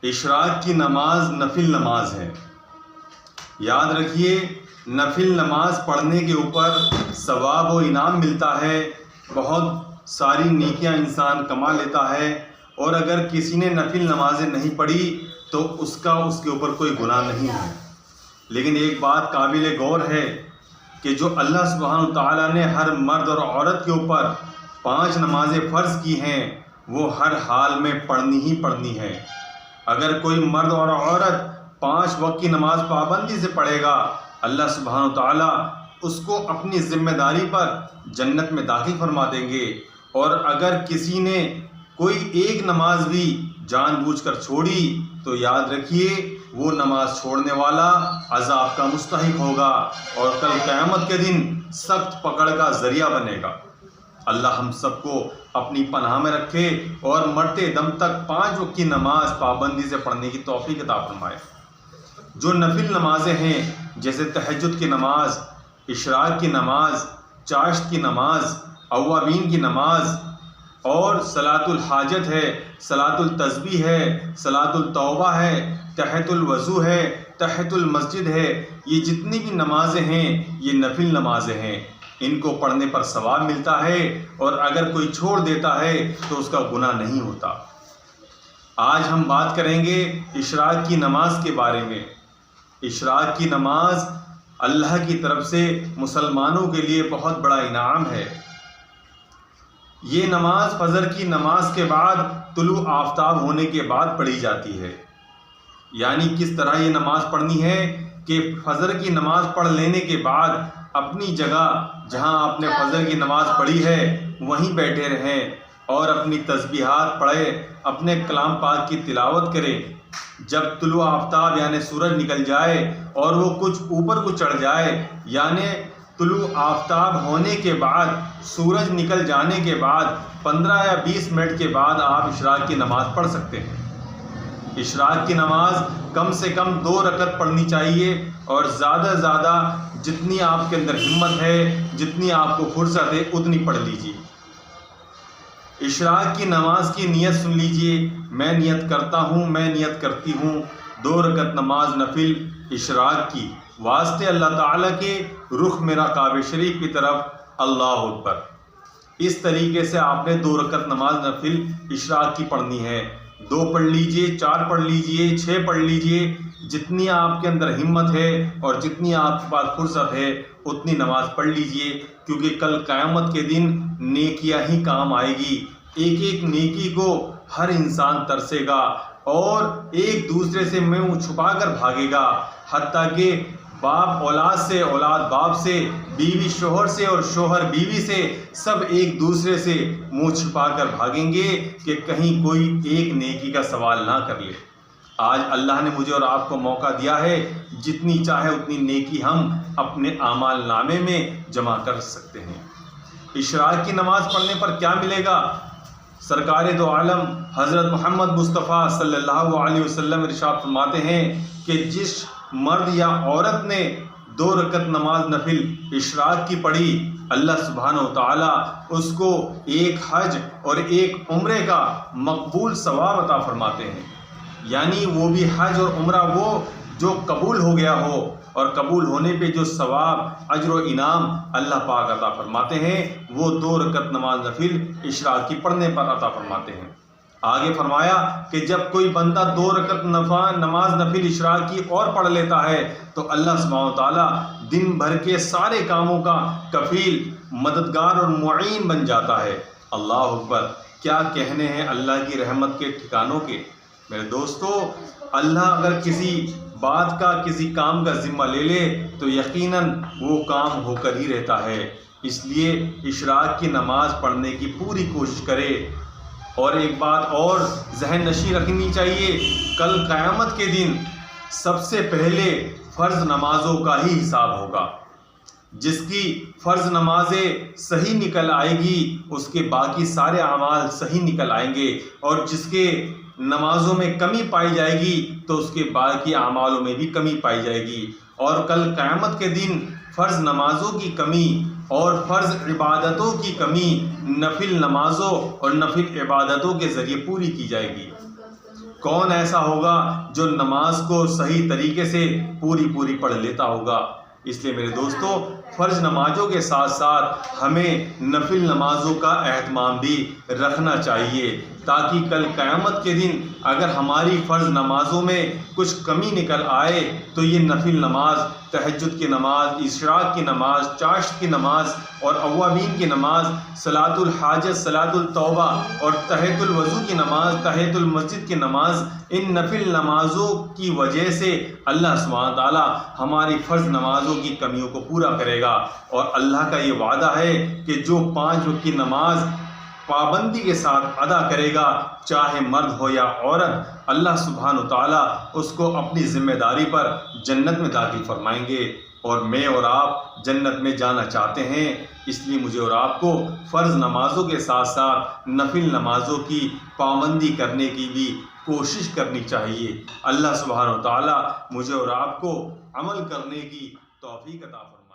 Ishraq की नमाज नफिल नमाज है। याद रखिए, नफिल नमाज पढ़ने के ऊपर सवाब व इनाम मिलता है, बहुत सारी नेकियां इंसान कमा लेता है। और अगर किसी ने नफिल नमाजें नहीं पढ़ी तो उसके ऊपर कोई गुनाह नहीं है। लेकिन एक बात काबिल गौर है कि जो अल्लाह सुब्हानहू तआला ने हर मर्द और औरत के ऊपर 5 नमाजें फ़र्ज़ की हैं, वो हर हाल में पढ़नी ही पढ़नी है। अगर कोई मर्द और औरत 5 वक्त की नमाज पाबंदी से पढ़ेगा, अल्लाह सुब्हानहू तआला उसको अपनी ज़िम्मेदारी पर जन्नत में दाखिल फरमा देंगे। और अगर किसी ने कोई एक नमाज भी जानबूझकर छोड़ी तो याद रखिए, वो नमाज छोड़ने वाला अज़ाब का मुस्तहिक होगा और कल क़यामत के दिन सख्त पकड़ का ज़रिया बनेगा। अल्लाह हम सबको अपनी पनाह में रखे और मरते दम तक 5 वक्त की नमाज पाबंदी से पढ़ने की तौफीक अता फरमाए। जो नफिल नमाजें हैं जैसे तहज्जुद की नमाज, इशराक की नमाज, चाश्त की नमाज, अव्वाबीन की नमाज और सलातुल हाजत है, सलातुल तस्बीह है, सलातुल तौबा है, तहतुल वज़ू है, तहतुल मस्जिद है, ये जितनी भी नमाजें हैं ये नफिल नमाजें हैं। इनको पढ़ने पर सवाब मिलता है और अगर कोई छोड़ देता है तो उसका गुनाह नहीं होता। आज हम बात करेंगे इशराक की नमाज के बारे में। इशराक की नमाज अल्लाह की तरफ से मुसलमानों के लिए बहुत बड़ा इनाम है। ये नमाज फजर की नमाज के बाद तुलू आफ्ताब होने के बाद पढ़ी जाती है। यानी किस तरह ये नमाज पढ़नी है कि फजर की नमाज पढ़ लेने के बाद अपनी जगह जहां आपने फजर की नमाज पढ़ी है वहीं बैठे रहें और अपनी तस्बीहात पढ़े, अपने कलाम पाक की तिलावत करें। जब तुलू आफ्ताब यानी सूरज निकल जाए और वो कुछ ऊपर को चढ़ जाए, यानी तुलू आफ्ताब होने के बाद, सूरज निकल जाने के बाद 15 या 20 मिनट के बाद आप इशराक की नमाज पढ़ सकते हैं। इशराक की नमाज कम से कम 2 रकत पढ़नी चाहिए और ज़्यादा से ज़्यादा जितनी आपके अंदर हिम्मत है, जितनी आपको फुर्सत है, उतनी पढ़ लीजिए। इशराक की नमाज की नियत सुन लीजिए। मैं नियत करता हूँ, मैं नियत करती हूँ 2 रकत नमाज नफिल इशराक की, वास्ते अल्लाह ताला के रुख मेरा काबे शरीफ की तरफ, अल्लाह अकबर। इस तरीके से आपने 2 रकत नमाज नफिल इशराक की पढ़नी है। 2 पढ़ लीजिए, 4 पढ़ लीजिए, 6 पढ़ लीजिए, जितनी आपके अंदर हिम्मत है और जितनी आपके पास फुर्सत है उतनी नमाज पढ़ लीजिए, क्योंकि कल क़यामत के दिन नेकियां ही काम आएगी। एक एक नेकी को हर इंसान तरसेगा और एक दूसरे से मुंह छुपाकर भागेगा, हत्ता कि बाप औलाद से, औलाद बाप से, बीवी शोहर से और शोहर बीवी से, सब एक दूसरे से मुंह छुपाकर भागेंगे कि कहीं कोई एक नेकी का सवाल ना कर ले। आज अल्लाह ने मुझे और आपको मौका दिया है, जितनी चाहे उतनी नेकी हम अपने आमाल नामे में जमा कर सकते हैं। इशराक की नमाज पढ़ने पर क्या मिलेगा? सरकार दो आलम हज़रत मोहम्मद मुस्तफ़ा सल्लल्लाहु अलैहि वसल्लम इरशाद फरमाते हैं कि जिस मर्द या औरत ने 2 रकत नमाज नफिल इशराक की पढ़ी, अल्लाह सुब्हानहू तआला उसको एक हज और एक उम्रे का मकबूल सवाब अता फरमाते हैं। यानी वो भी हज और उम्रा वो जो कबूल हो गया हो, और कबूल होने पे जो सवाब, अजर व इनाम अल्लाह पाक अता फरमाते हैं, वो 2 रकत नमाज नफिल इशराक की पढ़ने पर अता फरमाते हैं। आगे फरमाया कि जब कोई बंदा 2 रकत नमाज नफिल इशराक की और पढ़ लेता है तो अल्लाह सुब्हानहू तआला दिन भर के सारे कामों का कफील, मददगार और मुईन बन जाता है। अल्लाह अकबर। क्या कहने हैं अल्लाह की रहमत के ठिकानों के। मेरे दोस्तों, अल्लाह अगर किसी बात का, किसी काम का जिम्मा ले ले तो यकीनन वो काम होकर ही रहता है। इसलिए इशराक की नमाज पढ़ने की पूरी कोशिश करें। और एक बात और जहन नशी रखनी चाहिए, कल क़यामत के दिन सबसे पहले फ़र्ज़ नमाज़ों का ही हिसाब होगा। जिसकी फ़र्ज़ नमाजें सही निकल आएगी उसके बाकी सारे अमाल सही निकल आएंगे, और जिसके नमाजों में कमी पाई जाएगी तो उसके बाकी अमालों में भी कमी पाई जाएगी। और कल क़यामत के दिन फ़र्ज़ नमाज़ों की कमी और फ़र्ज़ इबादतों की कमी नफिल नमाज़ों और नफिल इबादतों के ज़रिए पूरी की जाएगी। कौन ऐसा होगा जो नमाज को सही तरीके से पूरी पढ़ लेता होगा। इसलिए मेरे दोस्तों, फ़र्ज नमाजों के साथ साथ हमें नफिल नमाजों का एहतमाम भी रखना चाहिए, ताकि कल क़यामत के दिन अगर हमारी फ़र्ज नमाजों में कुछ कमी निकल आए तो ये नफिल नमाज, तहज्जुद की नमाज, इशराक की नमाज, चाश्त की नमाज और अव्वाबीन की नमाज, सलातुल हाजत, सलातुल तौबा और तहतुल वज़ू की नमाज, तहतुल मस्जिद की नमाज, इन नफिल नमाजों की वजह से अल्लाह सुब्हानहू तआला हमारी फ़र्ज नमाजों की कमियों को पूरा करेगा। और अल्लाह का ये वादा है कि जो 5 वक्त की नमाज पाबंदी के साथ अदा करेगा, चाहे मर्द हो या औरत, अल्लाह सुब्हानहू तआला उसको अपनी जिम्मेदारी पर जन्नत में दाखिल फरमाएंगे। और मैं और आप जन्नत में जाना चाहते हैं, इसलिए मुझे और आपको फ़र्ज़ नमाज़ों के साथ साथ नफिल नमाज़ों की पाबंदी करने की भी कोशिश करनी चाहिए। अल्लाह सुब्हानहू तआला मुझे और आपको अमल करने की तौफीक अता फरमाए।